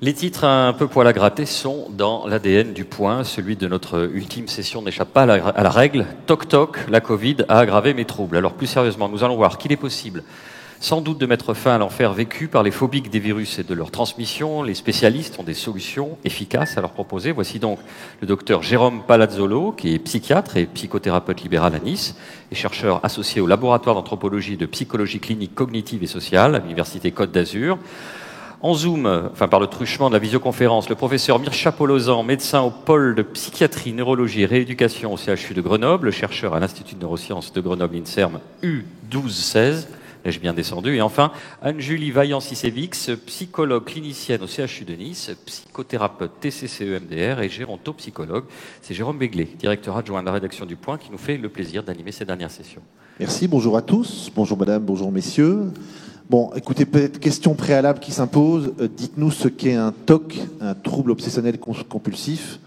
Les titres un peu poil à gratter sont dans l'ADN du Point. Celui de notre ultime session n'échappe pas à la règle. Toc toc, la Covid a aggravé mes troubles. Alors plus sérieusement, nous allons voir qu'il est possible sans doute de mettre fin à l'enfer vécu par les phobiques des virus et de leur transmission. Les spécialistes ont des solutions efficaces à leur proposer. Voici donc le docteur Jérôme Palazzolo, qui est psychiatre et psychothérapeute libéral à Nice et chercheur associé au laboratoire d'anthropologie et de psychologie clinique cognitive et sociale à l'Université Côte d'Azur. En Zoom, par le truchement de la visioconférence, le professeur Mircea Polozan, médecin au pôle de psychiatrie, neurologie et rééducation au CHU de Grenoble, chercheur à l'Institut de neurosciences de Grenoble INSERM U1216, ai-je bien descendu. Et enfin, Anne-Julie Vaillant-Sissévix, psychologue clinicienne au CHU de Nice, psychothérapeute TCCE-MDR et gérontopsychologue. C'est Jérôme Béglé, directeur adjoint de la rédaction du Point, qui nous fait le plaisir d'animer ces dernières sessions. Merci, bonjour à tous, bonjour madame, bonjour messieurs. Bon, écoutez, peut-être question préalable qui s'impose. Dites-nous ce qu'est un TOC, un trouble obsessionnel compulsif.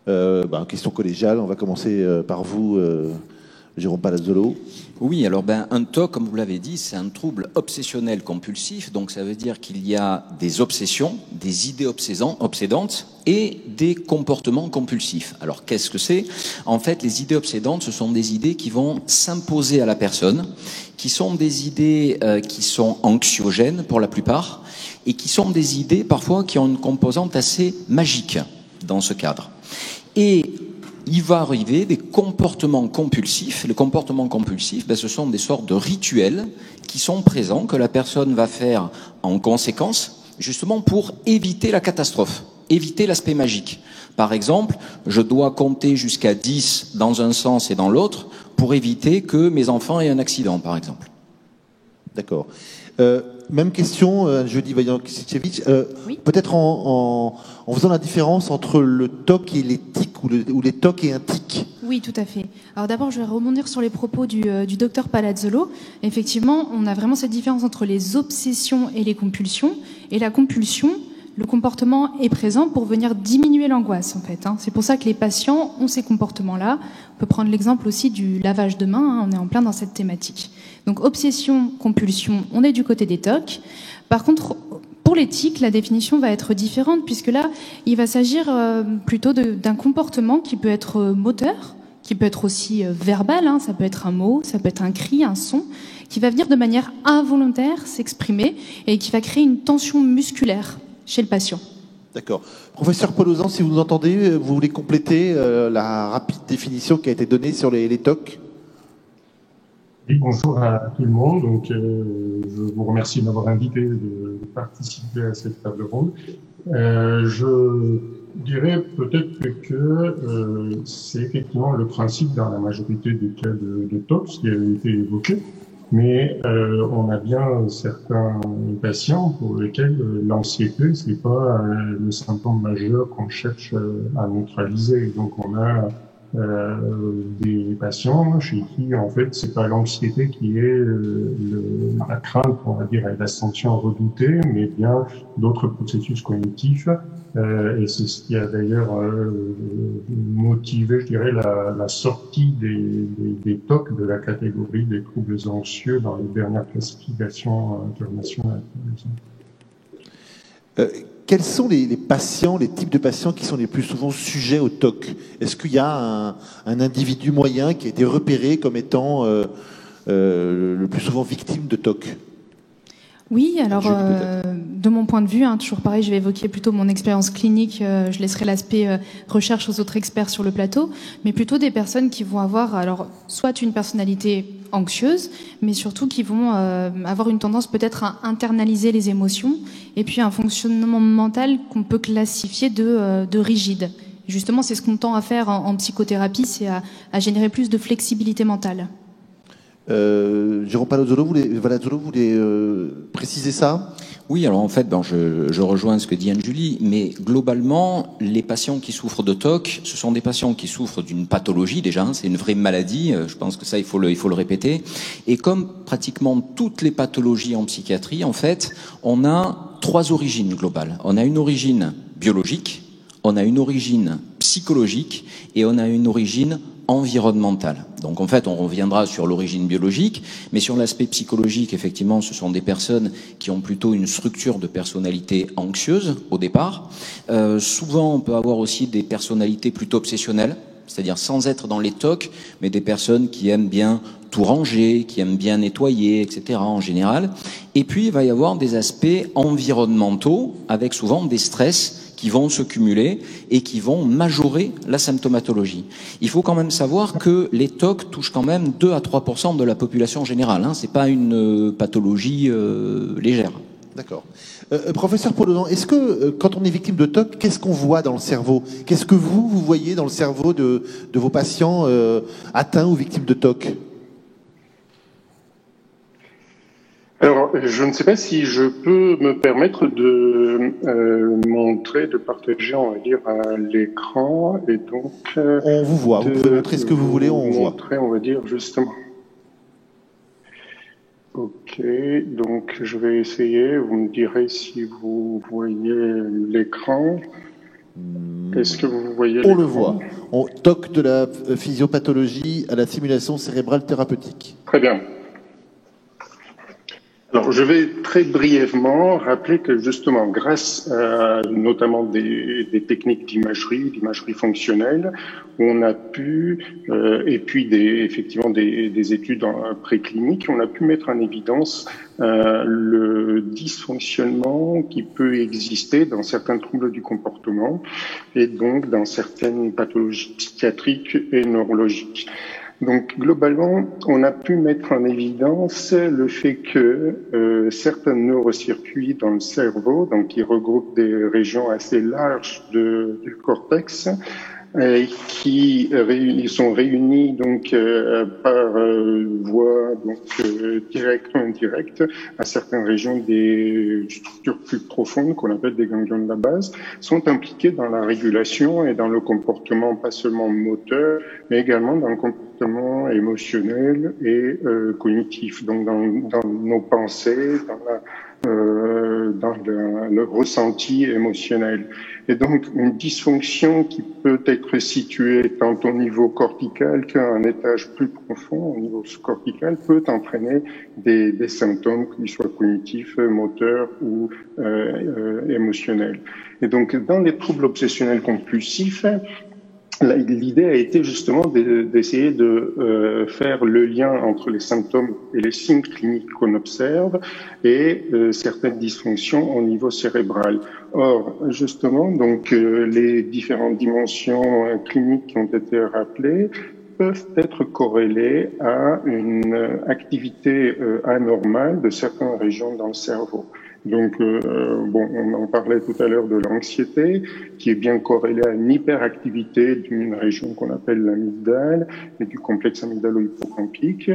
Question collégiale, on va commencer par vous, Jérôme Palazzolo. Oui, alors un TOC, comme vous l'avez dit, c'est un trouble obsessionnel compulsif. Donc ça veut dire qu'il y a des obsessions, des idées obsédantes et des comportements compulsifs. Alors qu'est-ce que c'est? En fait, les idées obsédantes, ce sont des idées qui vont s'imposer à la personne, qui sont des idées qui sont anxiogènes pour la plupart, et qui sont des idées parfois qui ont une composante assez magique dans ce cadre. Et il va arriver des comportements compulsifs. Les comportements compulsifs, ce sont des sortes de rituels qui sont présents, que la personne va faire en conséquence, justement pour éviter la catastrophe, éviter l'aspect magique. Par exemple, je dois compter jusqu'à 10 dans un sens et dans l'autre pour éviter que mes enfants aient un accident, par exemple. D'accord. Même question, jeudi Vaillant-Sissévix. Oui. Peut-être en faisant la différence entre le TOC et les tics, ou les TOC et un tic. Oui, tout à fait. Alors d'abord, je vais rebondir sur les propos du docteur Palazzolo. Effectivement, on a vraiment cette différence entre les obsessions et les compulsions. Et la compulsion, le comportement est présent pour venir diminuer l'angoisse, en fait. C'est pour ça que les patients ont ces comportements-là. On peut prendre l'exemple aussi du lavage de mains. On est en plein dans cette thématique. Donc, obsession, compulsion, on est du côté des TOC. Par contre, pour les tics, la définition va être différente, puisque là, il va s'agir plutôt d'un comportement qui peut être moteur, qui peut être aussi verbal. Ça peut être un mot, ça peut être un cri, un son, qui va venir de manière involontaire s'exprimer et qui va créer une tension musculaire chez le patient. D'accord. Professeur Polozan, si vous nous entendez, vous voulez compléter la rapide définition qui a été donnée sur les TOC? Oui, bonjour à tout le monde. Donc, je vous remercie de m'avoir invité de participer à cette table ronde. Je dirais peut-être que c'est effectivement le principe dans la majorité des cas de TOC, ce qui a été évoqué. Mais on a bien certains patients pour lesquels l'anxiété, c'est pas le symptôme majeur qu'on cherche à neutraliser. Donc on a des patients chez qui en fait c'est pas l'anxiété qui est la crainte, on va dire, et l'ascension redoutée, mais bien d'autres processus cognitifs. Et c'est ce qui a d'ailleurs motivé, je dirais, la sortie des TOC de la catégorie des troubles anxieux dans les dernières classifications internationales, par exemple. Quels sont les patients, les types de patients qui sont les plus souvent sujets au TOC? Est-ce qu'il y a un individu moyen qui a été repéré comme étant le plus souvent victime de TOC? Oui, alors de mon point de vue, toujours pareil, je vais évoquer plutôt mon expérience clinique, je laisserai l'aspect recherche aux autres experts sur le plateau, mais plutôt des personnes qui vont avoir alors soit une personnalité anxieuse, mais surtout qui vont avoir une tendance peut-être à internaliser les émotions, et puis un fonctionnement mental qu'on peut classifier de rigide. Justement, c'est ce qu'on tend à faire en psychothérapie, c'est à générer plus de flexibilité mentale. Jérôme Palazzolo, vous voulez préciser ça? Oui, alors en fait, je rejoins ce que dit Anne-Julie, mais globalement, les patients qui souffrent de TOC, ce sont des patients qui souffrent d'une pathologie déjà, c'est une vraie maladie, je pense que ça, il faut le répéter. Et comme pratiquement toutes les pathologies en psychiatrie, en fait, on a trois origines globales. On a une origine biologique, on a une origine psychologique, psychologique et on a une origine environnementale. Donc en fait, on reviendra sur l'origine biologique, mais sur l'aspect psychologique, effectivement, ce sont des personnes qui ont plutôt une structure de personnalité anxieuse au départ. Souvent, on peut avoir aussi des personnalités plutôt obsessionnelles, c'est-à-dire sans être dans les TOC, mais des personnes qui aiment bien tout ranger, qui aiment bien nettoyer, etc. en général. Et puis, il va y avoir des aspects environnementaux, avec souvent des stress qui vont se cumuler et qui vont majorer la symptomatologie. Il faut quand même savoir que les TOC touchent quand même 2 à 3% de la population générale. C'est pas une pathologie légère. D'accord. Professeur Paulhan, est-ce que quand on est victime de TOC, qu'est-ce qu'on voit dans le cerveau? Qu'est-ce que vous voyez dans le cerveau de vos patients atteints ou victimes de TOC? Alors, je ne sais pas si je peux me permettre de montrer, de partager, on va dire, l'écran, et donc... on vous voit, vous pouvez montrer ce que vous voulez, on voit. Montrer, on va dire, justement. Ok, donc je vais essayer, vous me direz si vous voyez l'écran. Est-ce que vous voyez l'écran? On le voit. On TOC de la physiopathologie à la simulation cérébrale thérapeutique. Très bien. Alors, je vais très brièvement rappeler que justement, grâce à notamment des techniques d'imagerie fonctionnelle, on a pu, et puis effectivement des études précliniques, on a pu mettre en évidence le dysfonctionnement qui peut exister dans certains troubles du comportement et donc dans certaines pathologies psychiatriques et neurologiques. Donc globalement, on a pu mettre en évidence le fait que certains neurocircuits dans le cerveau, donc qui regroupent des régions assez larges du cortex, qui sont réunis donc par voie directe ou indirecte à certaines régions des structures plus profondes qu'on appelle des ganglions de la base, sont impliqués dans la régulation et dans le comportement pas seulement moteur, mais également dans le comportement émotionnel et cognitif, donc dans nos pensées, dans le ressenti émotionnel. Et donc, une dysfonction qui peut être située tant au niveau cortical qu'à un étage plus profond, au niveau cortical, peut entraîner des symptômes, qu'ils soient cognitifs, moteurs ou émotionnels. Et donc, dans les troubles obsessionnels compulsifs, l'idée a été justement d'essayer de faire le lien entre les symptômes et les signes cliniques qu'on observe et certaines dysfonctions au niveau cérébral. Or, justement, donc les différentes dimensions cliniques qui ont été rappelées peuvent être corrélées à une activité anormale de certaines régions dans le cerveau. Donc, on en parlait tout à l'heure de l'anxiété, qui est bien corrélée à une hyperactivité d'une région qu'on appelle l'amygdale et du complexe amygdalo-hippocampique.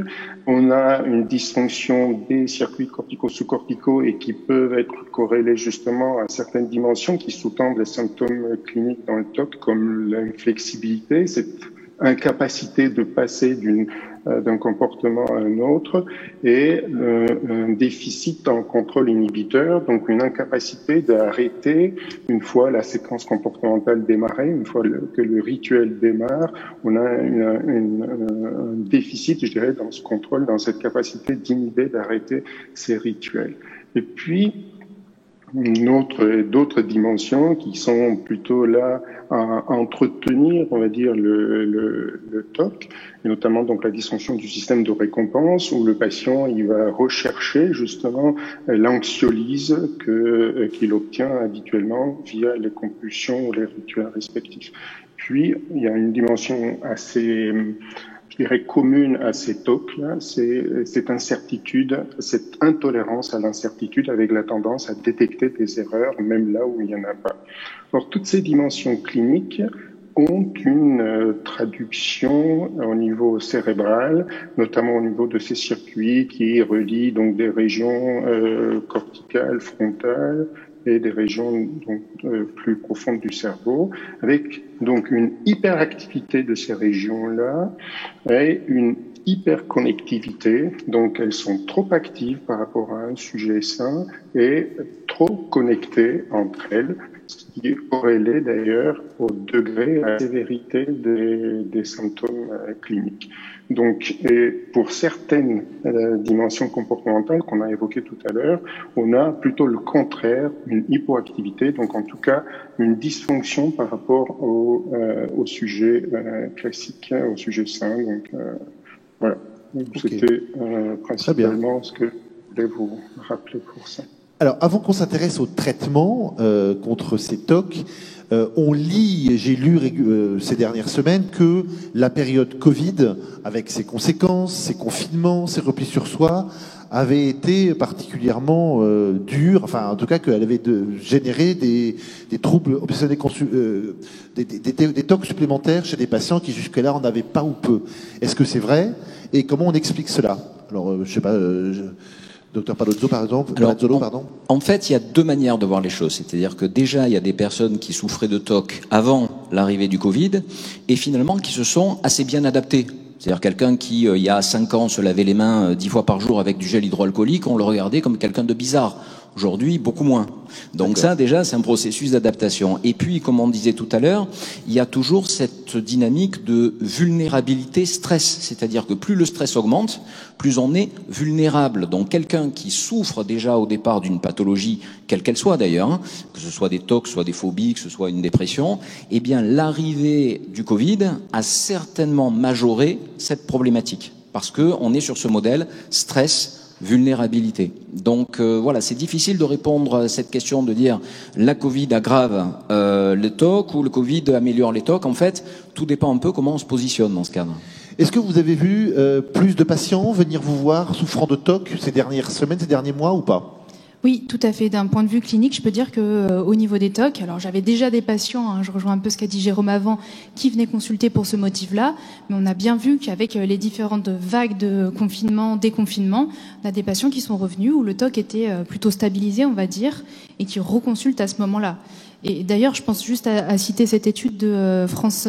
On a une dysfonction des circuits cortico-sous-corticaux et qui peuvent être corrélés justement à certaines dimensions qui sous-tendent les symptômes cliniques dans le TOC, comme l'inflexibilité, cette incapacité de passer d'un comportement à un autre, et un déficit en contrôle inhibiteur, donc une incapacité d'arrêter une fois la séquence comportementale démarrée, une fois que le rituel démarre, on a un déficit, je dirais, dans ce contrôle, dans cette capacité d'inhiber, d'arrêter ces rituels. Et puis, d'autres dimensions qui sont plutôt là à entretenir, on va dire, le TOC, et notamment donc la dysfonction du système de récompense, où le patient il va rechercher justement l'anxiolyse qu'il obtient habituellement via les compulsions ou les rituels respectifs. Puis il y a une dimension assez, je dirais, commune à ces TOC-là, c'est cette incertitude, cette intolérance à l'incertitude avec la tendance à détecter des erreurs, même là où il n'y en a pas. Or, toutes ces dimensions cliniques ont une traduction au niveau cérébral, notamment au niveau de ces circuits qui relient donc des régions corticales, frontales, et des régions donc, plus profondes du cerveau, avec donc une hyperactivité de ces régions-là et une hyperconnectivité, donc elles sont trop actives par rapport à un sujet sain et trop connectées entre elles, ce qui est corrélé d'ailleurs au degré, à la sévérité des symptômes cliniques. Donc, et pour certaines dimensions comportementales qu'on a évoquées tout à l'heure, on a plutôt le contraire, une hypoactivité, donc en tout cas une dysfonction par rapport au sujet classique, au sujet sain. Donc voilà, c'était principalement ce que je voulais vous rappeler pour ça. Alors, avant qu'on s'intéresse au traitement contre ces TOC, on lit, j'ai lu ces dernières semaines que la période Covid, avec ses conséquences, ses confinements, ses replis sur soi, avait été particulièrement dure, enfin en tout cas qu'elle avait généré des troubles obsessionnels, des TOC supplémentaires chez des patients qui jusque-là en avaient pas ou peu. Est-ce que c'est vrai? Et comment on explique cela? Alors, je sais pas... Docteur Palazzolo, par exemple. En fait, il y a deux manières de voir les choses. C'est-à-dire que déjà, il y a des personnes qui souffraient de TOC avant l'arrivée du Covid et finalement qui se sont assez bien adaptées. C'est-à-dire quelqu'un qui, il y a 5 ans, se lavait les mains 10 fois par jour avec du gel hydroalcoolique, on le regardait comme quelqu'un de bizarre. Aujourd'hui, beaucoup moins. Donc ça, déjà, c'est un processus d'adaptation. Et puis, comme on disait tout à l'heure, il y a toujours cette dynamique de vulnérabilité stress. C'est-à-dire que plus le stress augmente, plus on est vulnérable. Donc quelqu'un qui souffre déjà au départ d'une pathologie, quelle qu'elle soit d'ailleurs, hein, que ce soit des TOC, soit des phobies, que ce soit une dépression, eh bien l'arrivée du Covid a certainement majoré cette problématique. Parce que on est sur ce modèle stress, vulnérabilité. Donc voilà, c'est difficile de répondre à cette question de dire la Covid aggrave les TOC ou le Covid améliore les TOC. En fait, tout dépend un peu comment on se positionne dans ce cadre. Est-ce que vous avez vu plus de patients venir vous voir souffrant de TOC ces dernières semaines, ces derniers mois ou pas? Oui, tout à fait. D'un point de vue clinique, je peux dire que au niveau des TOC, alors j'avais déjà des patients, hein, je rejoins un peu ce qu'a dit Jérôme avant, qui venaient consulter pour ce motif-là, mais on a bien vu qu'avec les différentes vagues de confinement, déconfinement, on a des patients qui sont revenus où le TOC était plutôt stabilisé, on va dire, et qui reconsultent à ce moment-là. Et d'ailleurs, je pense juste à citer cette étude de France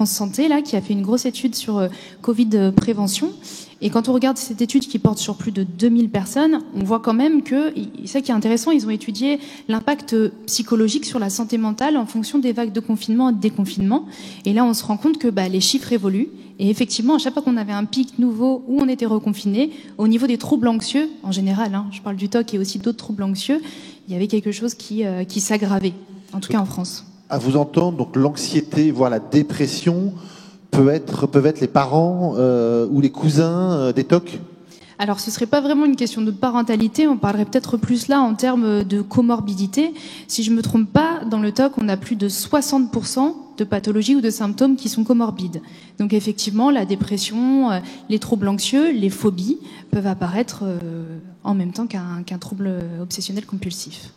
Santé, là, qui a fait une grosse étude sur Covid prévention. Et quand on regarde cette étude qui porte sur plus de 2000 personnes, on voit quand même que, ça qui est intéressant, ils ont étudié l'impact psychologique sur la santé mentale en fonction des vagues de confinement et de déconfinement. Et là, on se rend compte que les chiffres évoluent. Et effectivement, à chaque fois qu'on avait un pic nouveau où on était reconfiné, au niveau des troubles anxieux, en général, hein, je parle du TOC et aussi d'autres troubles anxieux, il y avait quelque chose qui s'aggravait, en tout cas en France. À vous entendre, donc l'anxiété, voire la dépression, peuvent être les parents ou les cousins des TOC? Alors, ce serait pas vraiment une question de parentalité, on parlerait peut-être plus là en termes de comorbidité. Si je me trompe pas, dans le TOC, on a plus de 60% de pathologies ou de symptômes qui sont comorbides. Donc effectivement, la dépression, les troubles anxieux, les phobies peuvent apparaître en même temps qu'un trouble obsessionnel compulsif.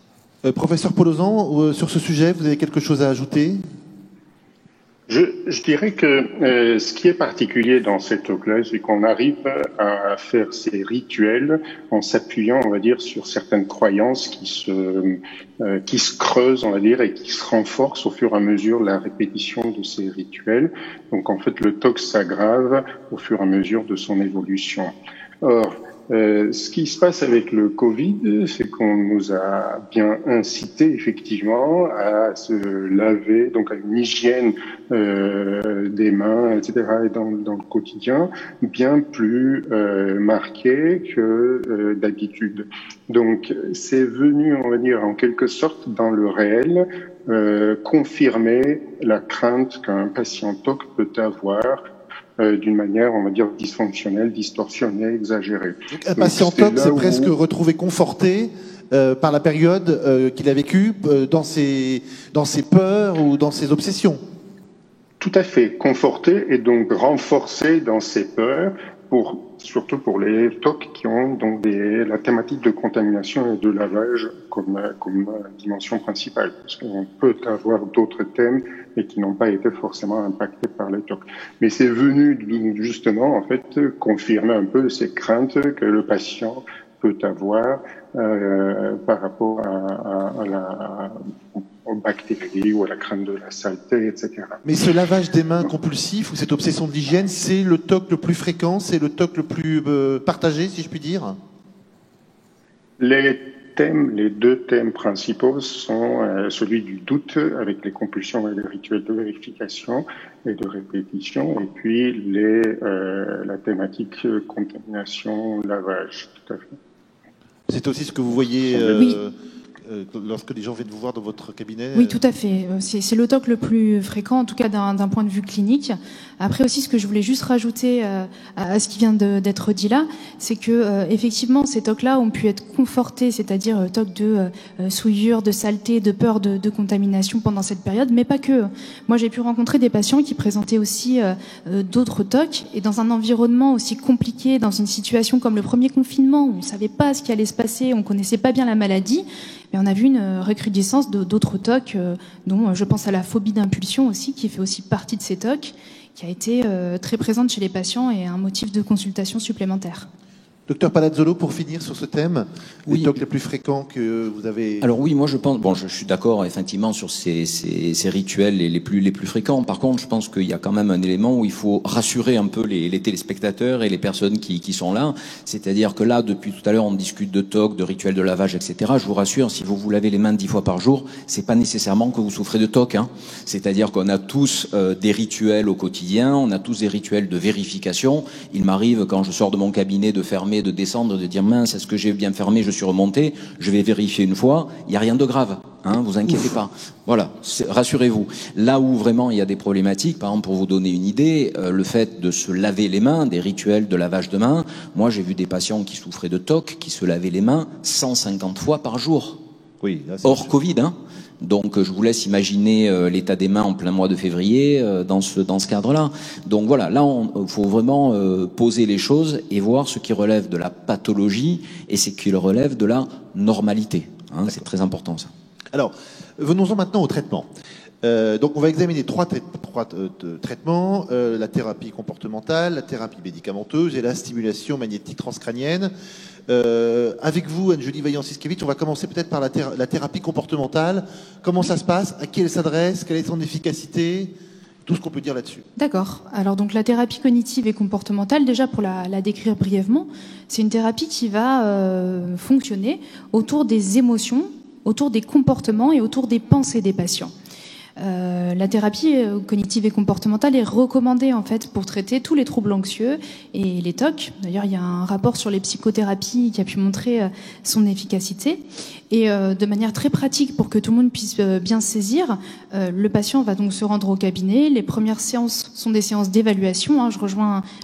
Professeur Polozan, sur ce sujet, vous avez quelque chose à ajouter? Je dirais que ce qui est particulier dans cette TOC-là, c'est qu'on arrive à faire ces rituels en s'appuyant, on va dire, sur certaines croyances qui se creusent, on va dire, et qui se renforcent au fur et à mesure de la répétition de ces rituels. Donc en fait, le TOC s'aggrave au fur et à mesure de son évolution. Or, ce qui se passe avec le Covid, c'est qu'on nous a bien incité effectivement à se laver, donc à une hygiène des mains, etc. et dans le quotidien, bien plus marquée que d'habitude. Donc c'est venu, on va dire, en quelque sorte dans le réel, confirmer la crainte qu'un patient TOC peut avoir d'une manière, on va dire, dysfonctionnelle, distorsionnée, exagérée. Donc, un patient TOC s'est presque retrouvé conforté par la période qu'il a vécue dans ses peurs ou dans ses obsessions. Tout à fait, conforté et donc renforcé dans ses peurs, surtout pour les TOC qui ont donc la thématique de contamination et de lavage comme dimension principale, parce qu'on peut avoir d'autres thèmes et qui n'ont pas été forcément impactés par les TOC. Mais c'est venu justement en fait confirmer un peu ces craintes que le patient peut avoir par rapport aux bactéries ou à la crainte de la saleté, etc. Mais ce lavage des mains compulsif ou cette obsession de l'hygiène, c'est le TOC le plus fréquent, c'est le TOC le plus partagé, si je puis dire? Les les deux thèmes principaux sont celui du doute avec les compulsions et les rituels de vérification et de répétition, et puis la thématique contamination, lavage, tout à fait. C'est aussi ce que vous voyez Oui. Lorsque les gens viennent vous voir dans votre cabinet. Oui, tout à fait. C'est le TOC le plus fréquent, en tout cas d'un point de vue clinique. Après aussi, ce que je voulais juste rajouter à ce qui vient d'être dit là, c'est que effectivement, ces TOC-là ont pu être confortés, c'est-à-dire TOC de souillure, de saleté, de peur de contamination pendant cette période, mais pas que. Moi, j'ai pu rencontrer des patients qui présentaient aussi d'autres TOC, et dans un environnement aussi compliqué, dans une situation comme le premier confinement, où on ne savait pas ce qui allait se passer, on ne connaissait pas bien la maladie, et on a vu une recrudescence d'autres TOC, dont je pense à la phobie d'impulsion aussi, qui fait aussi partie de ces TOC, qui a été très présente chez les patients et un motif de consultation supplémentaire. Docteur Palazzolo, pour finir sur ce thème, oui. les TOC les plus fréquents que vous avez... Alors oui, moi je pense, bon, je suis d'accord effectivement sur ces rituels les plus fréquents. Par contre, je pense qu'il y a quand même un élément où il faut rassurer un peu les téléspectateurs et les personnes qui sont là. C'est-à-dire que là, depuis tout à l'heure, on discute de TOC, de rituels de lavage, etc. Je vous rassure, si vous vous lavez les mains 10 fois par jour, c'est pas nécessairement que vous souffrez de TOC, hein. C'est-à-dire qu'on a tous des rituels au quotidien, on a tous des rituels de vérification. Il m'arrive, quand je sors de mon cabinet, de fermer, de descendre, de dire mince, est-ce que j'ai bien fermé, je suis remonté, je vais vérifier une fois, il n'y a rien de grave, hein, vous inquiétez pas. Voilà, rassurez-vous. Là où vraiment il y a des problématiques, par exemple pour vous donner une idée, le fait de se laver les mains, des rituels de lavage de mains, moi j'ai vu des patients qui souffraient de TOC, qui se lavaient les mains 150 fois par jour. Oui, là, hors Covid, hein. Donc je vous laisse imaginer l'état des mains en plein mois de février dans ce cadre-là. Donc voilà, là il faut vraiment poser les choses et voir ce qui relève de la pathologie et ce qui relève de la normalité, hein, c'est très important ça. Alors, venons-en maintenant au traitement. Donc on va examiner trois traitements, la thérapie comportementale, la thérapie médicamenteuse et la stimulation magnétique transcrânienne. Avec vous, Anne-Julie Vaillant-Siskevitch, on va commencer peut-être par la thérapie comportementale. Comment ça se passe? À qui elle s'adresse? Quelle est son efficacité? Tout ce qu'on peut dire là-dessus. D'accord. Alors donc la thérapie cognitive et comportementale, déjà pour la décrire brièvement, c'est une thérapie qui va fonctionner autour des émotions, autour des comportements et autour des pensées des patients. La thérapie cognitive et comportementale est recommandée en fait pour traiter tous les troubles anxieux et les TOC. D'ailleurs, il y a un rapport sur les psychothérapies qui a pu montrer son efficacité. Et de manière très pratique pour que tout le monde puisse bien saisir, le patient va donc se rendre au cabinet. Les premières séances sont des séances d'évaluation, hein.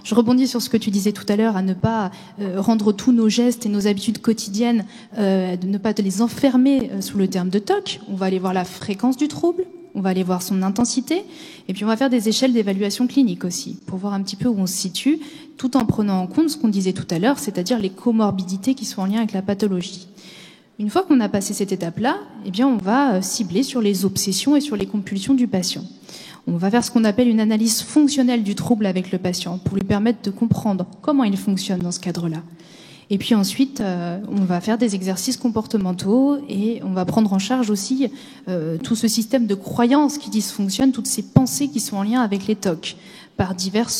Je rebondis sur ce que tu disais tout à l'heure, à ne pas rendre tous nos gestes et nos habitudes quotidiennes, de ne pas les enfermer sous le terme de TOC. On va aller voir la fréquence du trouble. On va aller voir son intensité, et puis on va faire des échelles d'évaluation clinique aussi, pour voir un petit peu où on se situe, tout en prenant en compte ce qu'on disait tout à l'heure, c'est-à-dire les comorbidités qui sont en lien avec la pathologie. Une fois qu'on a passé cette étape-là, eh bien on va cibler sur les obsessions et sur les compulsions du patient. On va faire ce qu'on appelle une analyse fonctionnelle du trouble avec le patient, pour lui permettre de comprendre comment il fonctionne dans ce cadre-là. Et puis ensuite, on va faire des exercices comportementaux et on va prendre en charge aussi tout ce système de croyances qui dysfonctionne, toutes ces pensées qui sont en lien avec les TOC, par divers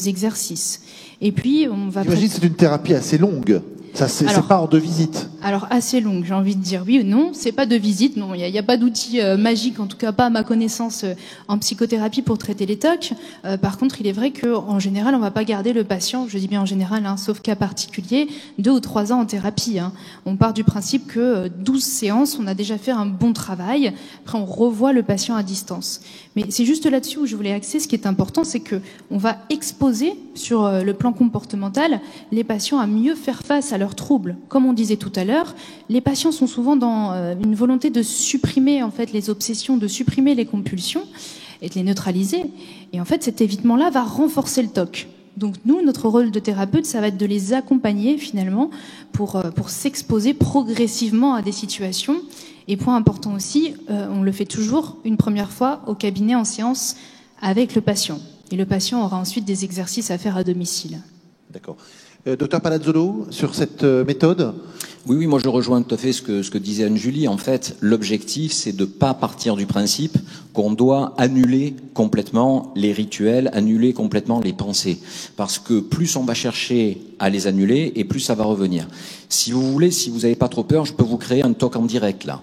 exercices. Et puis, on va... J'imagine que c'est une thérapie assez longue. Ça, c'est pas en 2 visites. Alors, assez longue, j'ai envie de dire oui ou non. C'est pas 2 visites, non. Il n'y a pas d'outil magique, en tout cas pas à ma connaissance, en psychothérapie pour traiter les TOC. Par contre, il est vrai qu'en général, on va pas garder le patient, je dis bien en général, hein, sauf cas particulier, 2 ou 3 ans en thérapie. Hein. On part du principe que 12 séances, on a déjà fait un bon travail. Après, on revoit le patient à distance. Mais c'est juste là-dessus où je voulais axer. Ce qui est important, c'est que on va exposer sur le plan comportemental les patients à mieux faire face à leurs troubles. Comme on disait tout à l'heure, les patients sont souvent dans une volonté de supprimer en fait les obsessions, de supprimer les compulsions et de les neutraliser. Et en fait, cet évitement-là va renforcer le TOC. Donc nous, notre rôle de thérapeute, ça va être de les accompagner finalement pour s'exposer progressivement à des situations. Et point important aussi, on le fait toujours une première fois au cabinet en séance avec le patient. Et le patient aura ensuite des exercices à faire à domicile. D'accord. Docteur Palazzolo, sur cette méthode? Oui, oui, moi je rejoins tout à fait ce que disait Anne-Julie. En fait, l'objectif, c'est de pas partir du principe qu'on doit annuler complètement les rituels, annuler complètement les pensées. Parce que plus on va chercher à les annuler, et plus ça va revenir. Si vous voulez, si vous n'avez pas trop peur, je peux vous créer un talk en direct, là.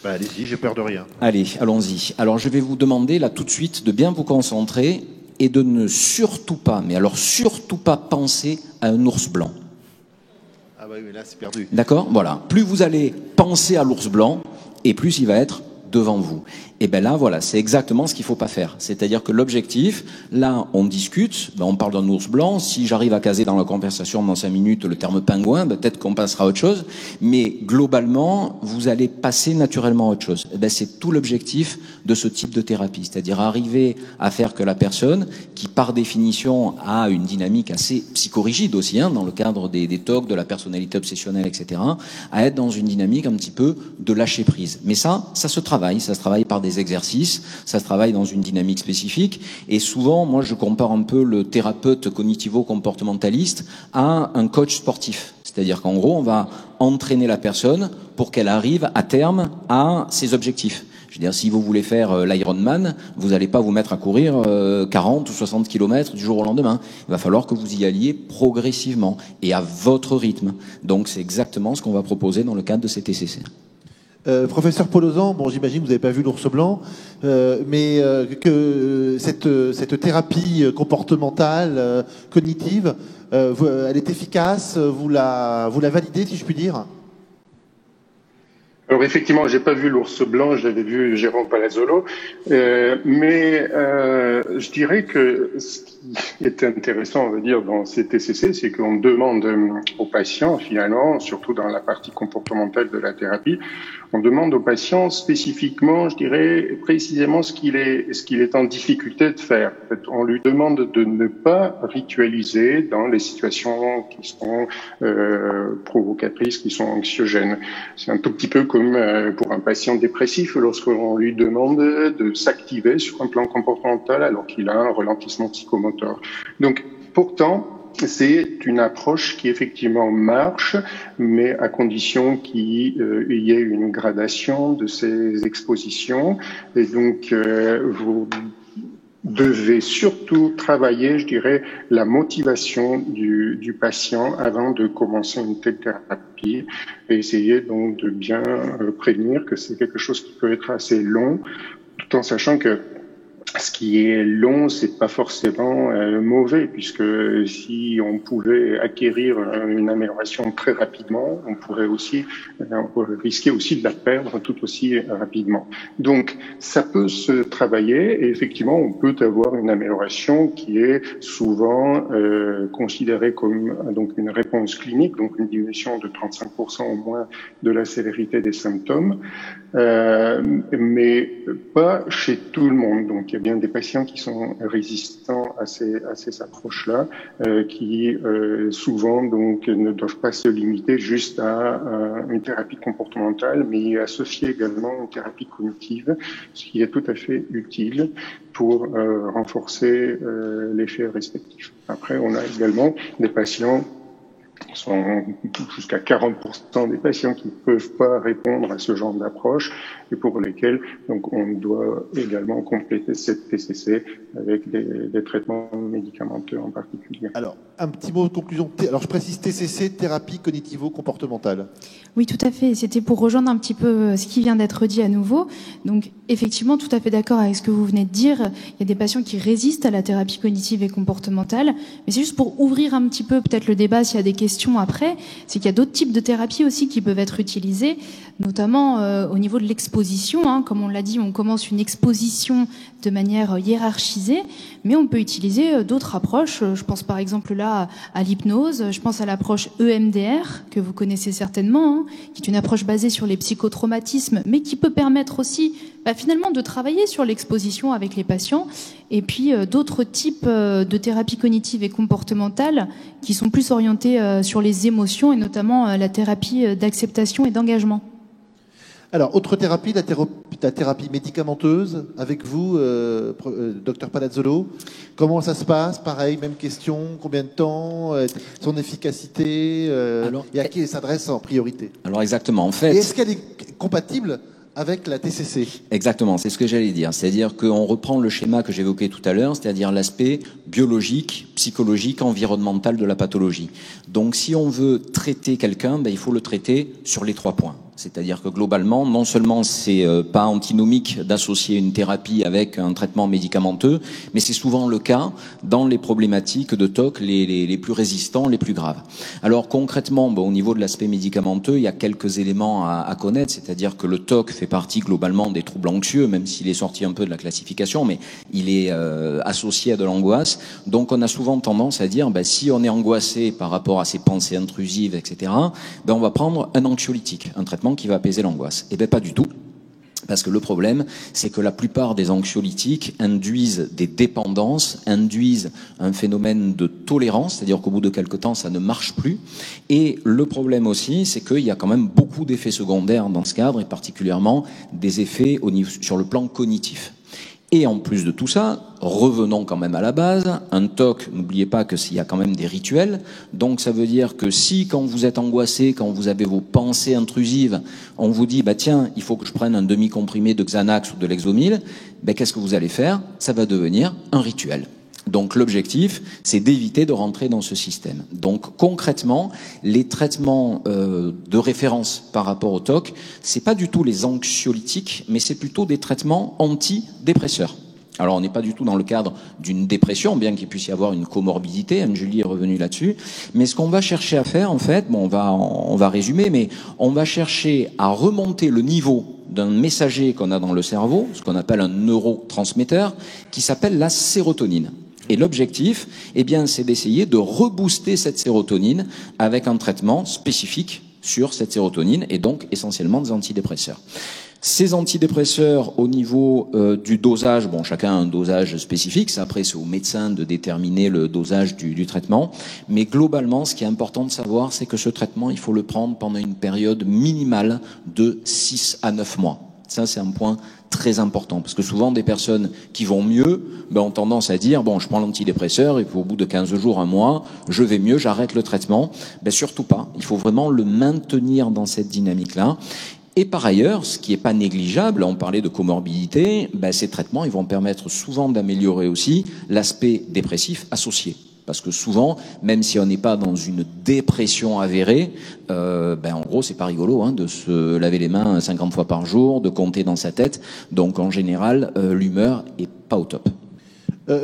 Bah, allez-y, j'ai peur de rien. Allez, allons-y. Alors je vais vous demander, là, tout de suite, de bien vous concentrer et de ne surtout pas, mais alors surtout pas penser à un ours blanc. Ah bah oui, mais là, c'est perdu. D'accord? Voilà. Plus vous allez penser à l'ours blanc, et plus il va être devant vous. Et bien là, voilà, c'est exactement ce qu'il ne faut pas faire. C'est-à-dire que l'objectif, là, on discute, ben on parle d'un ours blanc. Si j'arrive à caser dans la conversation dans 5 minutes le terme pingouin, ben peut-être qu'on passera à autre chose. Mais globalement, vous allez passer naturellement à autre chose. Et ben c'est tout l'objectif de ce type de thérapie. C'est-à-dire arriver à faire que la personne, qui par définition a une dynamique assez psychorigide aussi, hein, dans le cadre des TOC, de la personnalité obsessionnelle, etc., à être dans une dynamique un petit peu de lâcher prise. Mais ça se travaille. Ça se travaille par des exercices, ça se travaille dans une dynamique spécifique. Et souvent, moi, je compare un peu le thérapeute cognitivo-comportementaliste à un coach sportif. C'est-à-dire qu'en gros, on va entraîner la personne pour qu'elle arrive à terme à ses objectifs. Je veux dire, si vous voulez faire l'Ironman, vous n'allez pas vous mettre à courir 40 ou 60 km du jour au lendemain. Il va falloir que vous y alliez progressivement et à votre rythme. Donc, c'est exactement ce qu'on va proposer dans le cadre de ces TCC. Professeur Polozan, bon, j'imagine que vous n'avez pas vu l'ours blanc, mais que cette thérapie comportementale, cognitive, elle est efficace, vous la validez, si je puis dire? Alors effectivement, j'ai pas vu l'ours blanc, j'avais vu Jérôme Palazzolo, mais je dirais que ce qui est intéressant, on va dire, dans ces TCC, c'est qu'on demande aux patients, finalement, surtout dans la partie comportementale de la thérapie, on demande aux patients spécifiquement, je dirais, précisément ce qu'il est en difficulté de faire. En fait, on lui demande de ne pas ritualiser dans les situations qui sont provocatrices, qui sont anxiogènes. C'est un tout petit peu comme pour un patient dépressif, lorsqu'on lui demande de s'activer sur un plan comportemental alors qu'il a un ralentissement psychomoteur. Donc, pourtant, c'est une approche qui effectivement marche, mais à condition qu'il y ait une gradation de ces expositions. Et donc, vous devez surtout travailler, je dirais, la motivation du patient avant de commencer une telle thérapie et essayer donc de bien prévenir que c'est quelque chose qui peut être assez long, tout en sachant que ce qui est long, c'est pas forcément mauvais, puisque si on pouvait acquérir une amélioration très rapidement, on pourrait risquer aussi de la perdre tout aussi rapidement. Donc, ça peut se travailler et effectivement, on peut avoir une amélioration qui est souvent considérée comme donc une réponse clinique, donc une diminution de 35% au moins de la sévérité des symptômes, mais pas chez tout le monde. Donc, il y a bien des patients qui sont résistants à ces approches-là, qui souvent donc ne doivent pas se limiter juste à une thérapie comportementale, mais y associer également une thérapie cognitive, ce qui est tout à fait utile pour renforcer l'effet respectif. Après, on a également des patients sont jusqu'à 40% des patients qui ne peuvent pas répondre à ce genre d'approche et pour lesquels donc on doit également compléter cette TCC avec des traitements médicamenteux en particulier. Alors, un petit mot de conclusion. Alors, je précise TCC, thérapie cognitivo-comportementale. Oui, tout à fait. C'était pour rejoindre un petit peu ce qui vient d'être dit à nouveau. Donc, effectivement, tout à fait d'accord avec ce que vous venez de dire. Il y a des patients qui résistent à la thérapie cognitive et comportementale. Mais c'est juste pour ouvrir un petit peu peut-être le débat s'il y a des questions après. C'est qu'il y a d'autres types de thérapies aussi qui peuvent être utilisées, notamment au niveau de l'exposition. Hein. Comme on l'a dit, on commence une exposition de manière hiérarchisée, mais on peut utiliser d'autres approches. Je pense par exemple là à l'hypnose. Je pense à l'approche EMDR, que vous connaissez certainement, hein, qui est une approche basée sur les psychotraumatismes, mais qui peut permettre aussi finalement de travailler sur l'exposition avec les patients. Et puis d'autres types de thérapies cognitives et comportementales qui sont plus orientées sur les émotions et notamment la thérapie d'acceptation et d'engagement. Alors, autre thérapie, la thérapie médicamenteuse, avec vous, docteur Palazzolo. Comment ça se passe? Pareil, même question, combien de temps, son efficacité, et à qui elle s'adresse en priorité? Alors exactement, en fait... Et est-ce qu'elle est compatible avec la TCC? Exactement, c'est ce que j'allais dire. C'est-à-dire qu'on reprend le schéma que j'évoquais tout à l'heure, c'est-à-dire l'aspect biologique, psychologique, environnemental de la pathologie. Donc si on veut traiter quelqu'un, il faut le traiter sur les 3 points. C'est-à-dire que globalement, non seulement c'est pas antinomique d'associer une thérapie avec un traitement médicamenteux, mais c'est souvent le cas dans les problématiques de TOC les plus résistants, les plus graves. Alors concrètement, au niveau de l'aspect médicamenteux, il y a quelques éléments à connaître, c'est-à-dire que le TOC fait partie globalement des troubles anxieux, même s'il est sorti un peu de la classification, mais il est associé à de l'angoisse. Donc on a souvent tendance à dire, si on est angoissé par rapport à ces pensées intrusives, etc., on va prendre un anxiolytique, un traitement qui va apaiser l'angoisse. Eh bien, pas du tout. Parce que le problème, c'est que la plupart des anxiolytiques induisent des dépendances, induisent un phénomène de tolérance, c'est-à-dire qu'au bout de quelque temps, ça ne marche plus. Et le problème aussi, c'est qu'il y a quand même beaucoup d'effets secondaires dans ce cadre, et particulièrement des effets sur le plan cognitif. Et en plus de tout ça, revenons quand même à la base, un TOC, n'oubliez pas que s'il y a quand même des rituels, donc ça veut dire que si quand vous êtes angoissé, quand vous avez vos pensées intrusives, on vous dit tiens, il faut que je prenne un demi-comprimé de Xanax ou de Lexomil, qu'est-ce que vous allez faire? Ça va devenir un rituel. Donc l'objectif, c'est d'éviter de rentrer dans ce système. Donc concrètement, les traitements de référence par rapport au TOC, c'est pas du tout les anxiolytiques, mais c'est plutôt des traitements antidépresseurs. Alors on n'est pas du tout dans le cadre d'une dépression, bien qu'il puisse y avoir une comorbidité, Anne-Julie est revenue là-dessus, mais ce qu'on va chercher à faire en fait, on va résumer, mais on va chercher à remonter le niveau d'un messager qu'on a dans le cerveau, ce qu'on appelle un neurotransmetteur, qui s'appelle la sérotonine. Et l'objectif, c'est d'essayer de rebooster cette sérotonine avec un traitement spécifique sur cette sérotonine et donc essentiellement des antidépresseurs. Ces antidépresseurs, au niveau du dosage, chacun a un dosage spécifique, après c'est au médecin de déterminer le dosage du traitement, mais globalement, ce qui est important de savoir, c'est que ce traitement, il faut le prendre pendant une période minimale de 6 à 9 mois. Ça, c'est un point très important, parce que souvent des personnes qui vont mieux ont tendance à dire je prends l'antidépresseur et puis au bout de 15 jours, 1 mois, je vais mieux, j'arrête le traitement. Surtout pas, il faut vraiment le maintenir dans cette dynamique-là. Et par ailleurs, ce qui n'est pas négligeable, on parlait de comorbidité, ces traitements ils vont permettre souvent d'améliorer aussi l'aspect dépressif associé. Parce que souvent, même si on n'est pas dans une dépression avérée, en gros, c'est pas rigolo de se laver les mains 50 fois par jour, de compter dans sa tête. Donc, en général, l'humeur est pas au top.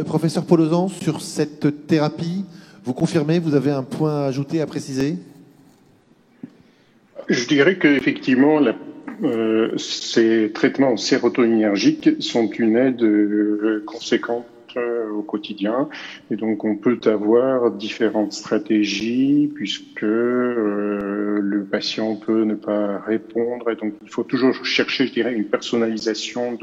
Professeur Polozan, sur cette thérapie, vous confirmez, vous avez un point à ajouter, à préciser? Je dirais qu'effectivement, ces traitements sérotoninergiques sont une aide conséquente au quotidien, et donc on peut avoir différentes stratégies puisque le patient peut ne pas répondre, et donc il faut toujours chercher, je dirais, une personnalisation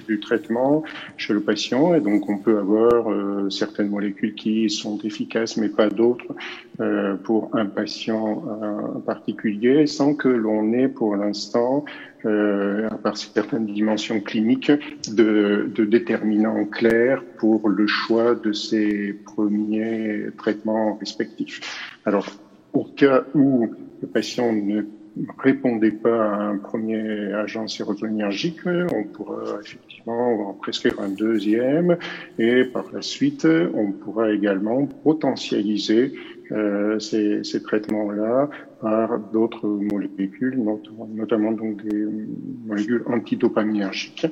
du traitement chez le patient, et donc on peut avoir certaines molécules qui sont efficaces mais pas d'autres pour un patient en particulier, sans que l'on ait pour l'instant à part certaines dimensions cliniques, de déterminants clairs pour le choix de ces premiers traitements respectifs. Alors, au cas où le patient ne répondait pas à un premier agent sérotoninergique, on pourra effectivement en prescrire un deuxième, et par la suite, on pourra également potentialiser ces traitements-là par d'autres molécules, notamment donc des molécules antidopaminergiques.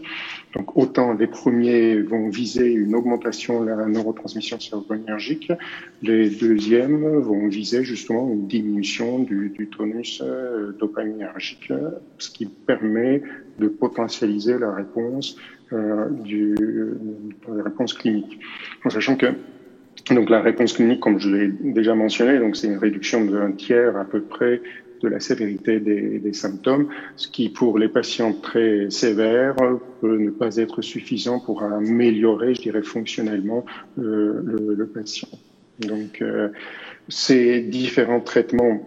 Donc autant les premiers vont viser une augmentation de la neurotransmission sérotoninergique, les deuxièmes vont viser justement une diminution du tonus dopaminergique, ce qui permet de potentialiser la réponse la réponse clinique. En sachant que donc la réponse clinique, comme je l'ai déjà mentionné, donc c'est une réduction d'un tiers à peu près de la sévérité des symptômes, ce qui pour les patients très sévères peut ne pas être suffisant pour améliorer, je dirais, fonctionnellement le patient. Donc ces différents traitements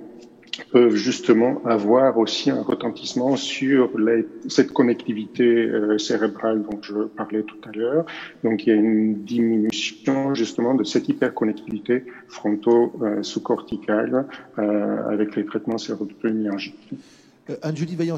peuvent justement avoir aussi un retentissement sur cette connectivité cérébrale dont je parlais tout à l'heure. Donc il y a une diminution justement de cette hyperconnectivité fronto-sous-corticale avec les traitements sérotonergiques. Anne-Julie Vaillant,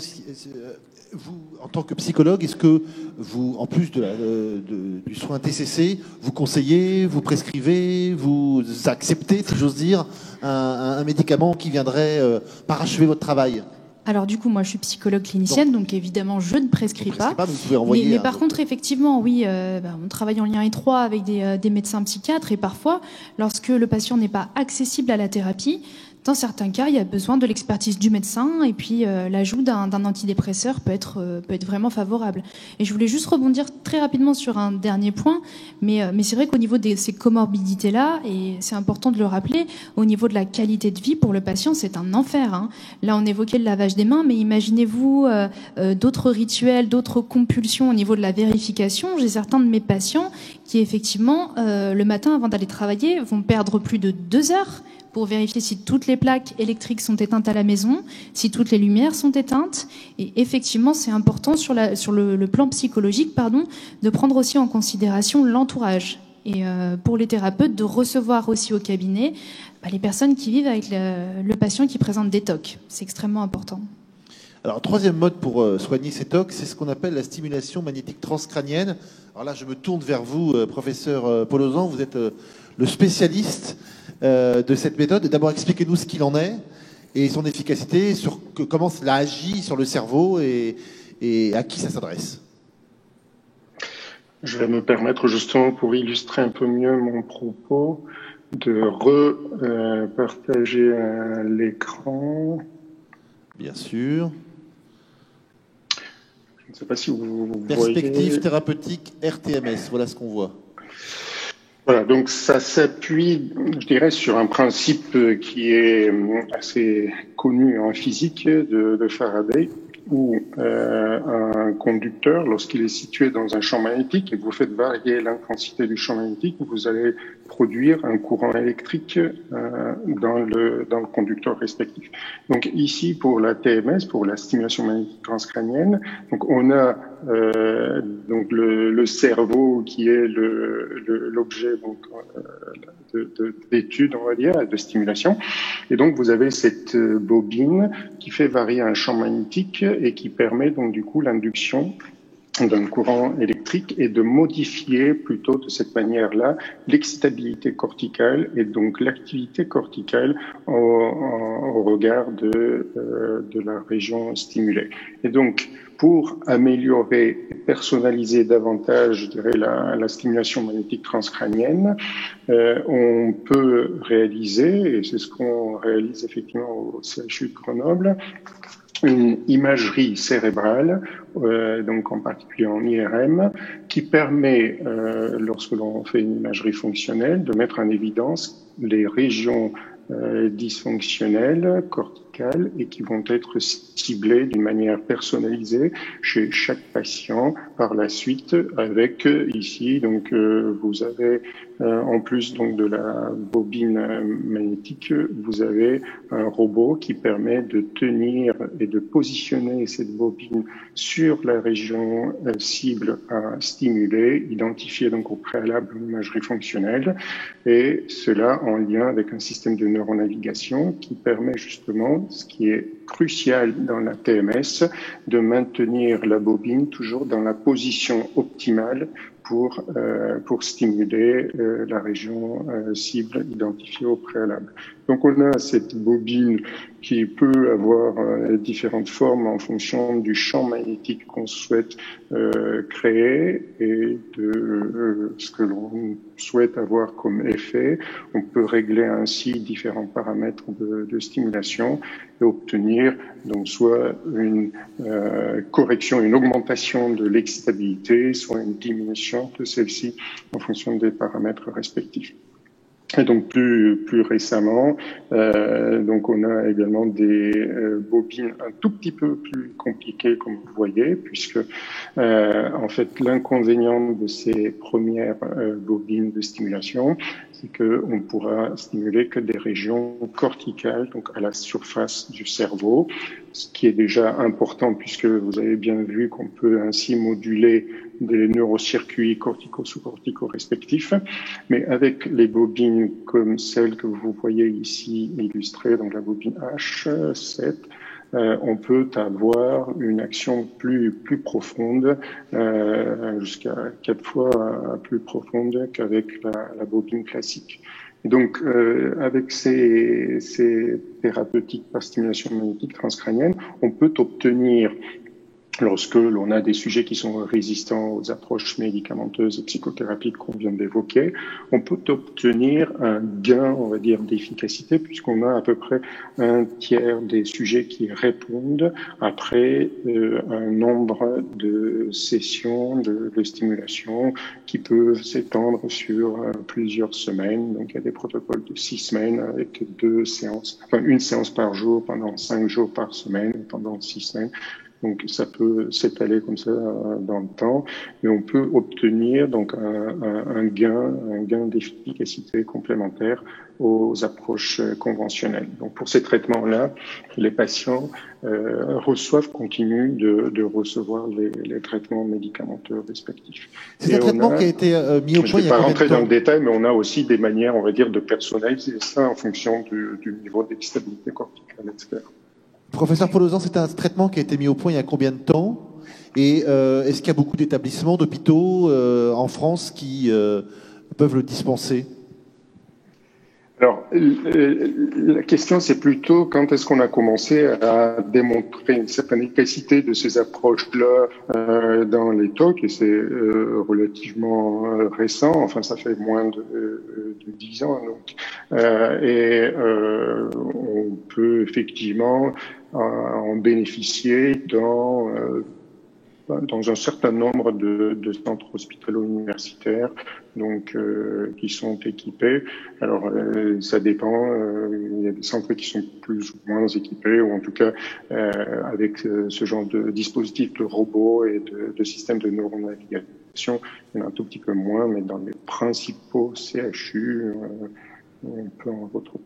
vous, en tant que psychologue, est-ce que vous, en plus du soin TCC, vous conseillez, vous prescrivez, vous acceptez, si j'ose dire, un médicament qui viendrait parachever votre travail? Alors du coup, moi je suis psychologue clinicienne, donc évidemment je ne prescris pas. Vous pouvez envoyer mais par contre, effectivement, oui, on travaille en lien étroit avec des médecins psychiatres et parfois, lorsque le patient n'est pas accessible à la thérapie, dans certains cas, il y a besoin de l'expertise du médecin et puis l'ajout d'un antidépresseur peut être vraiment favorable. Et je voulais juste rebondir très rapidement sur un dernier point, mais c'est vrai qu'au niveau de ces comorbidités-là, et c'est important de le rappeler, au niveau de la qualité de vie pour le patient, c'est un enfer, hein. Là, on évoquait le lavage des mains, mais imaginez-vous d'autres rituels, d'autres compulsions au niveau de la vérification. J'ai certains de mes patients qui, effectivement, le matin, avant d'aller travailler, vont perdre plus de 2 heures pour vérifier si toutes les plaques électriques sont éteintes à la maison, si toutes les lumières sont éteintes. Et effectivement, c'est important sur le plan psychologique, de prendre aussi en considération l'entourage. Et pour les thérapeutes, de recevoir aussi au cabinet les personnes qui vivent avec le patient qui présente des TOC. C'est extrêmement important. Alors, troisième mode pour soigner ces TOC, c'est ce qu'on appelle la stimulation magnétique transcrânienne. Alors là, je me tourne vers vous, professeur Polozan, vous êtes le spécialiste de cette méthode. D'abord, expliquez-nous ce qu'il en est et son efficacité, comment cela agit sur le cerveau et à qui ça s'adresse. Je vais me permettre justement, pour illustrer un peu mieux mon propos, de repartager l'écran. Bien sûr. Je ne sais pas si vous Perspective voyez. thérapeutique RTMS, voilà ce qu'on voit. Voilà, donc ça s'appuie, je dirais, sur un principe qui est assez connu en physique de Faraday, où un conducteur, lorsqu'il est situé dans un champ magnétique et que vous faites varier l'intensité du champ magnétique, vous allez produire un courant électrique dans le conducteur respectif. Donc ici, pour la TMS, pour la stimulation magnétique transcrânienne, donc on a donc le cerveau qui est l'objet d'étude, on va dire, de stimulation. Et donc vous avez cette bobine qui fait varier un champ magnétique et qui permet donc du coup l'induction d'un courant électrique et de modifier plutôt de cette manière-là l'excitabilité corticale et donc l'activité corticale au regard de la région stimulée. Et donc, pour améliorer et personnaliser davantage, je dirais, la stimulation magnétique transcrânienne, on peut réaliser, et c'est ce qu'on réalise effectivement au CHU de Grenoble, une imagerie cérébrale, donc en particulier en IRM, qui permet, lorsque l'on fait une imagerie fonctionnelle, de mettre en évidence les régions dysfonctionnelles, corticales, et qui vont être ciblées d'une manière personnalisée chez chaque patient par la suite, avec ici, donc vous avez en plus donc de la bobine magnétique, vous avez un robot qui permet de tenir et de positionner cette bobine sur la région cible à stimuler, identifiée donc au préalable une imagerie fonctionnelle, et cela en lien avec un système de neuronavigation qui permet justement, ce qui est crucial dans la TMS, de maintenir la bobine toujours dans la position optimale pour stimuler la région cible identifiée au préalable. Donc on a cette bobine qui peut avoir différentes formes en fonction du champ magnétique qu'on souhaite créer et de ce que l'on souhaite avoir comme effet. On peut régler ainsi différents paramètres de stimulation et obtenir donc soit une correction, une augmentation de l'excitabilité, soit une diminution de celle-ci en fonction des paramètres respectifs. Et donc plus récemment, donc on a également des bobines un tout petit peu plus compliquées, comme vous voyez, puisque en fait l'inconvénient de ces premières bobines de stimulation, et qu'on pourra stimuler que des régions corticales, donc à la surface du cerveau, ce qui est déjà important puisque vous avez bien vu qu'on peut ainsi moduler des neurocircuits cortico-sous-corticaux respectifs, mais avec les bobines comme celle que vous voyez ici illustrée, donc la bobine H7, on peut avoir une action plus profonde, jusqu'à 4 fois plus profonde qu'avec la bobine classique. Et donc, avec ces thérapeutiques par stimulation magnétique transcrânienne, on peut obtenir, lorsque l'on a des sujets qui sont résistants aux approches médicamenteuses et psychothérapiques qu'on vient d'évoquer, on peut obtenir un gain, on va dire, d'efficacité, puisqu'on a à peu près un tiers des sujets qui répondent après un nombre de sessions de stimulation qui peuvent s'étendre sur plusieurs semaines. Donc, il y a des protocoles de 6 semaines avec 2 séances, enfin une séance par jour pendant 5 jours par semaine, pendant 6 semaines. Donc, ça peut s'étaler comme ça dans le temps, mais on peut obtenir donc un gain d'efficacité complémentaire aux approches conventionnelles. Donc, pour ces traitements-là, les patients continuent de recevoir les traitements médicamenteux respectifs. C'est un traitement qui a été mis au point il y a combien de temps ? Je ne vais pas rentrer dans le détail, mais on a aussi des manières, on va dire, de personnaliser ça en fonction du niveau d'extabilité corticale, etc. Professeur Folozan, c'est un traitement qui a été mis au point il y a combien de temps ? Et est-ce qu'il y a beaucoup d'établissements, d'hôpitaux en France qui peuvent le dispenser ? Alors, la question, c'est plutôt quand est-ce qu'on a commencé à démontrer une certaine efficacité de ces approches-là dans les TOC, et c'est relativement récent, enfin ça fait moins de 10 ans. Donc. On peut effectivement en bénéficier dans un certain nombre de centres hospitalo-universitaires, donc qui sont équipés. Alors ça dépend. Il y a des centres qui sont plus ou moins équipés, ou en tout cas avec ce genre de dispositifs de robots et de systèmes de neuronavigation, il y en a un tout petit peu moins, mais dans les principaux CHU, on peut en retrouver.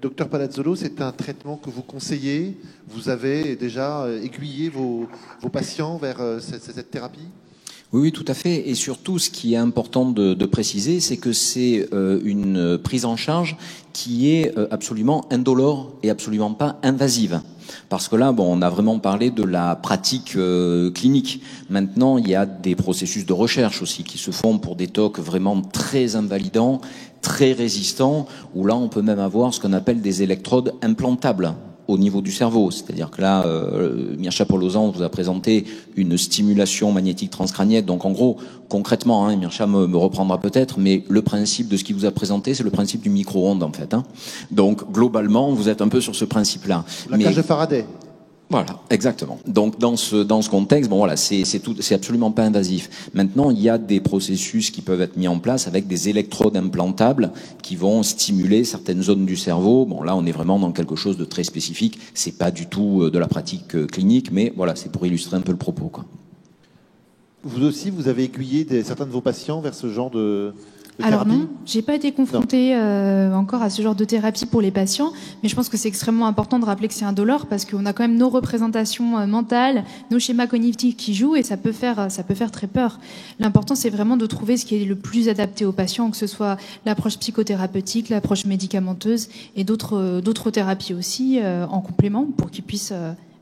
Docteur Palazzolo, c'est un traitement que vous conseillez. Vous avez déjà aiguillé vos patients vers cette thérapie ? Oui, tout à fait. Et surtout, ce qui est important de préciser, c'est que c'est une prise en charge qui est absolument indolore et absolument pas invasive. Parce que là, bon, on a vraiment parlé de la pratique clinique. Maintenant, il y a des processus de recherche aussi qui se font pour des TOC vraiment très invalidants, très résistants, où là, on peut même avoir ce qu'on appelle des électrodes implantables au niveau du cerveau. C'est-à-dire que là, Mircea Folozan vous a présenté une stimulation magnétique transcrânienne. Donc en gros, concrètement, Mircea me reprendra peut-être, mais le principe de ce qu'il vous a présenté, c'est le principe du micro-ondes en fait. Donc globalement, vous êtes un peu sur ce principe-là. La cage de Faraday. Voilà, exactement. Donc dans ce contexte, bon voilà, c'est absolument pas invasif. Maintenant, il y a des processus qui peuvent être mis en place avec des électrodes implantables qui vont stimuler certaines zones du cerveau. Bon là, on est vraiment dans quelque chose de très spécifique. C'est pas du tout de la pratique clinique, mais voilà, c'est pour illustrer un peu le propos, quoi. Vous aussi, vous avez aiguillé certains de vos patients vers ce genre de Alors non, j'ai pas été confrontée encore à ce genre de thérapie pour les patients, mais je pense que c'est extrêmement important de rappeler que c'est indolore parce qu'on a quand même nos représentations mentales, nos schémas cognitifs qui jouent et ça peut faire très peur. L'important c'est vraiment de trouver ce qui est le plus adapté aux patients, que ce soit l'approche psychothérapeutique, l'approche médicamenteuse et d'autres thérapies aussi en complément pour qu'ils puissent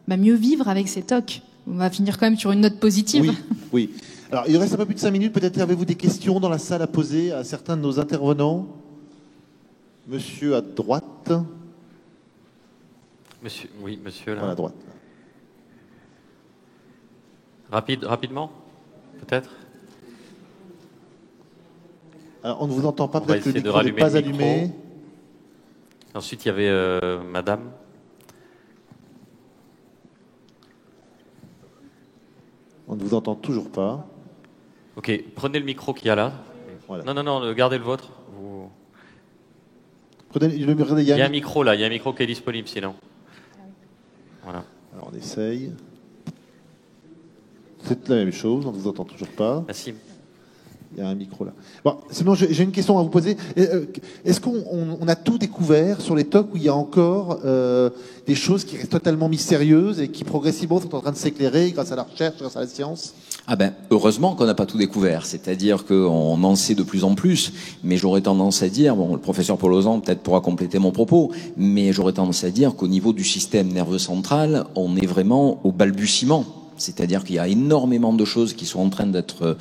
mieux vivre avec ces TOC. On va finir quand même sur une note positive. Oui. Alors, il reste un peu plus de 5 minutes. Peut-être avez-vous des questions dans la salle à poser à certains de nos intervenants ? Monsieur à droite. Monsieur, oui, monsieur là. À droite. Rapidement, peut-être. Alors, on ne vous entend pas. On va Peut-être que le essayer de micro n'est rallumer pas le micro. allumé. Ensuite, il y avait Madame. On ne vous entend toujours pas. Ok, prenez le micro qu'il y a là. Voilà. Non, gardez le vôtre. Prenez il y a un micro là, il y a un micro qui est disponible sinon. Voilà. Alors on essaye. C'est la même chose, on ne vous entend toujours pas. Merci. Il y a un micro là. Bon, sinon, j'ai une question à vous poser. Est-ce qu'on a tout découvert sur les TOC où il y a encore des choses qui restent totalement mystérieuses et qui progressivement sont en train de s'éclairer grâce à la recherche, grâce à la science? Ah ben, heureusement qu'on n'a pas tout découvert. C'est-à-dire qu'on en sait de plus en plus. Mais j'aurais tendance à dire, bon, le professeur Polozan peut-être pourra compléter mon propos, mais j'aurais tendance à dire qu'au niveau du système nerveux central, on est vraiment au balbutiement. C'est-à-dire qu'il y a énormément de choses qui sont en train d'être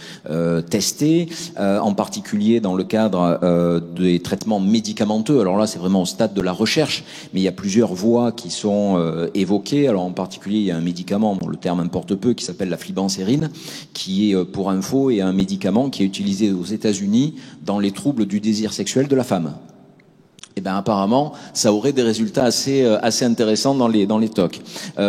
testées, en particulier dans le cadre des traitements médicamenteux. Alors là, c'est vraiment au stade de la recherche, mais il y a plusieurs voies qui sont évoquées. Alors en particulier, il y a un médicament, bon, le terme importe peu, qui s'appelle la flibansérin, qui est, pour info, est un médicament qui est utilisé aux États-Unis dans les troubles du désir sexuel de la femme. Eh ben apparemment, ça aurait des résultats assez intéressants dans les TOC.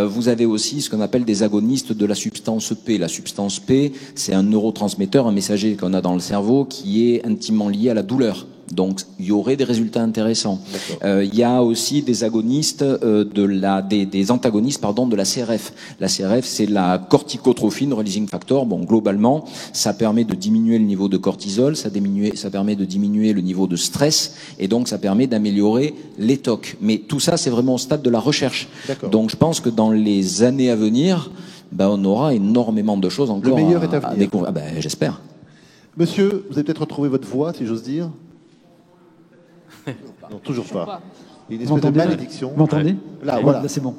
Vous avez aussi ce qu'on appelle des agonistes de la substance P. La substance P, c'est un neurotransmetteur, un messager qu'on a dans le cerveau qui est intimement lié à la douleur. Donc, il y aurait des résultats intéressants. Il y a aussi des agonistes des antagonistes, pardon, de la CRF. La CRF, c'est la corticotrophine releasing factor. Bon, globalement, ça permet de diminuer le niveau de cortisol, ça permet de diminuer le niveau de stress, et donc ça permet d'améliorer les TOC. Mais tout ça, c'est vraiment au stade de la recherche. Donc, je pense que dans les années à venir, on aura énormément de choses encore à découvrir. J'espère. Monsieur, vous avez peut-être retrouvé votre voix, si j'ose dire. Non, toujours pas. Il y a une espèce de malédiction. Vous m'entendez? Là, voilà. Là, c'est bon.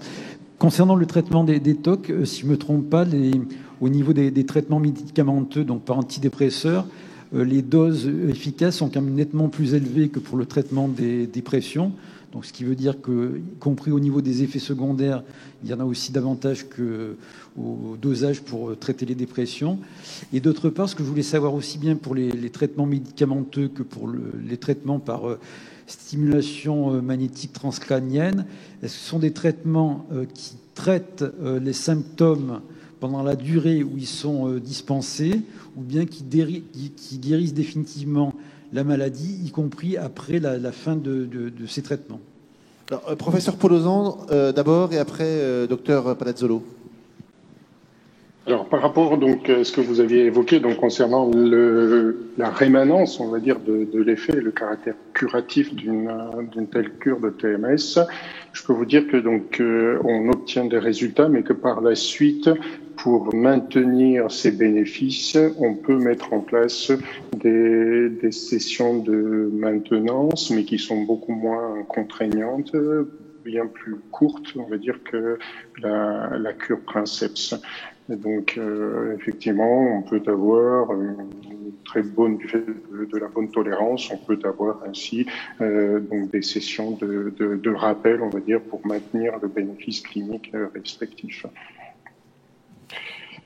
Concernant le traitement des TOC, si je ne me trompe pas, au niveau des traitements médicamenteux, donc par antidépresseurs, les doses efficaces sont quand même nettement plus élevées que pour le traitement des dépressions. Donc, ce qui veut dire que, y compris au niveau des effets secondaires, il y en a aussi davantage qu'au dosage pour traiter les dépressions. Et d'autre part, ce que je voulais savoir aussi bien pour les traitements médicamenteux que pour les traitements par stimulation magnétique transcrânienne, est-ce que ce sont des traitements qui traitent les symptômes pendant la durée où ils sont dispensés, ou bien qui guérissent définitivement la maladie, y compris après la fin de ces traitements? Alors, professeur Polozan, d'abord, et après, docteur Palazzolo. Alors, par rapport donc à ce que vous aviez évoqué donc concernant la rémanence, on va dire, de l'effet et le caractère curatif d'une telle cure de TMS, je peux vous dire que donc on obtient des résultats, mais que par la suite, pour maintenir ces bénéfices, on peut mettre en place des sessions de maintenance, mais qui sont beaucoup moins contraignantes, bien plus courtes, on va dire, que la cure Princeps. Et donc, effectivement, on peut avoir une très bonne, du fait de la bonne tolérance, on peut avoir ainsi donc des sessions de rappel, on va dire, pour maintenir le bénéfice clinique respectif.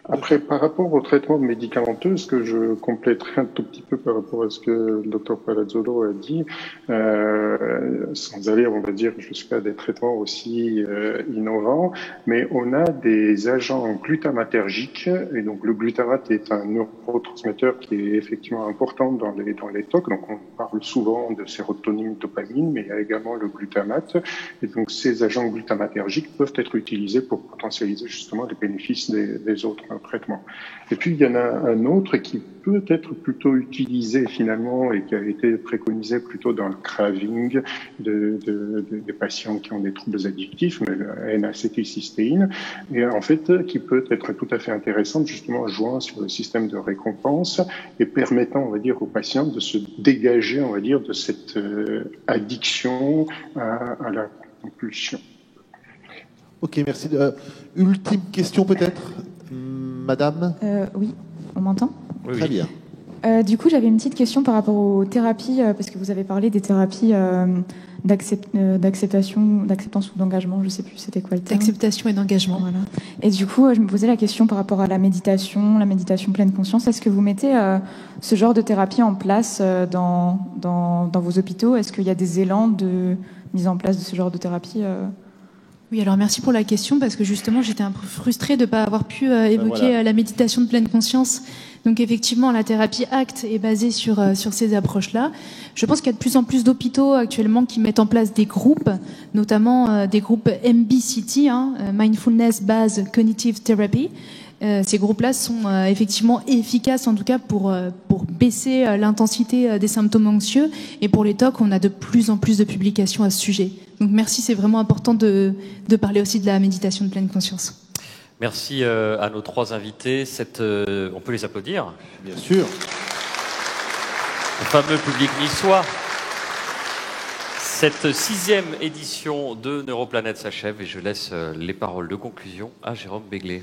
Après, par rapport au traitement médicamenteux, ce que je compléterai un tout petit peu par rapport à ce que le docteur Palazzolo a dit, sans aller, on va dire, jusqu'à des traitements aussi innovants, mais on a des agents glutamatergiques, et donc le glutamate est un neurotransmetteur qui est effectivement important dans les TOC, donc on parle souvent de sérotonine, dopamine, mais il y a également le glutamate, et donc ces agents glutamatergiques peuvent être utilisés pour potentialiser justement les bénéfices des autres traitement. Et puis, il y en a un autre qui peut être plutôt utilisé finalement et qui a été préconisé plutôt dans le craving des patients qui ont des troubles addictifs, mais la N-acétylcystéine, et en fait, qui peut être tout à fait intéressante justement jouant sur le système de récompense et permettant, on va dire, aux patients de se dégager, on va dire, de cette addiction à la compulsion. Ok, merci. Ultime question peut-être, madame? Oui, on m'entend? Oui, très bien. Du coup, j'avais une petite question par rapport aux thérapies, parce que vous avez parlé des thérapies d'acceptance ou d'engagement, je ne sais plus c'était quoi le terme. D'acceptation et d'engagement. Voilà. Et du coup, je me posais la question par rapport à la méditation pleine conscience. Est-ce que vous mettez ce genre de thérapie en place dans vos hôpitaux? Est-ce qu'il y a des élans de mise en place de ce genre de thérapie Oui, alors merci pour la question, parce que justement, j'étais un peu frustrée de ne pas avoir pu évoquer la méditation de pleine conscience. Donc effectivement, la thérapie ACT est basée sur ces approches-là. Je pense qu'il y a de plus en plus d'hôpitaux actuellement qui mettent en place des groupes, notamment des groupes MBCT, Mindfulness Based Cognitive Therapy, Ces groupes-là sont effectivement efficaces, en tout cas pour baisser l'intensité des symptômes anxieux. Et pour les TOC, on a de plus en plus de publications à ce sujet. Donc merci, c'est vraiment important de parler aussi de la méditation de pleine conscience. Merci à nos 3 invités. On peut les applaudir. Bien sûr. Le fameux public niçois. Cette 6e édition de Neuroplanète s'achève et je laisse les paroles de conclusion à Jérôme Béglé.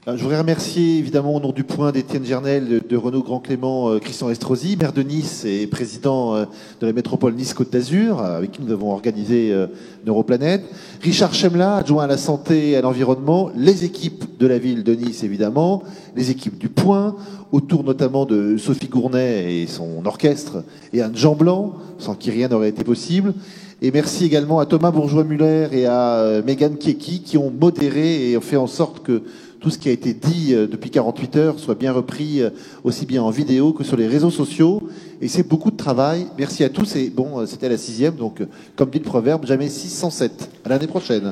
Je voudrais remercier évidemment au nom du Point d'Étienne Gernel, de Renaud Grand-Clément, Christian Estrosi, maire de Nice et président de la métropole Nice-Côte d'Azur, avec qui nous avons organisé Neuroplanète. Richard Chemla, adjoint à la santé et à l'environnement, les équipes de la ville de Nice évidemment, les équipes du Point, autour notamment de Sophie Gournay et son orchestre, et Anne Jean Blanc, sans qui rien n'aurait été possible. Et merci également à Thomas Bourgeois-Muller et à Megan Kieki qui ont modéré et ont fait en sorte que tout ce qui a été dit depuis 48 heures soit bien repris aussi bien en vidéo que sur les réseaux sociaux. Et c'est beaucoup de travail. Merci à tous. Et bon, c'était la 6e, donc comme dit le proverbe, jamais 6 sans 7. À l'année prochaine.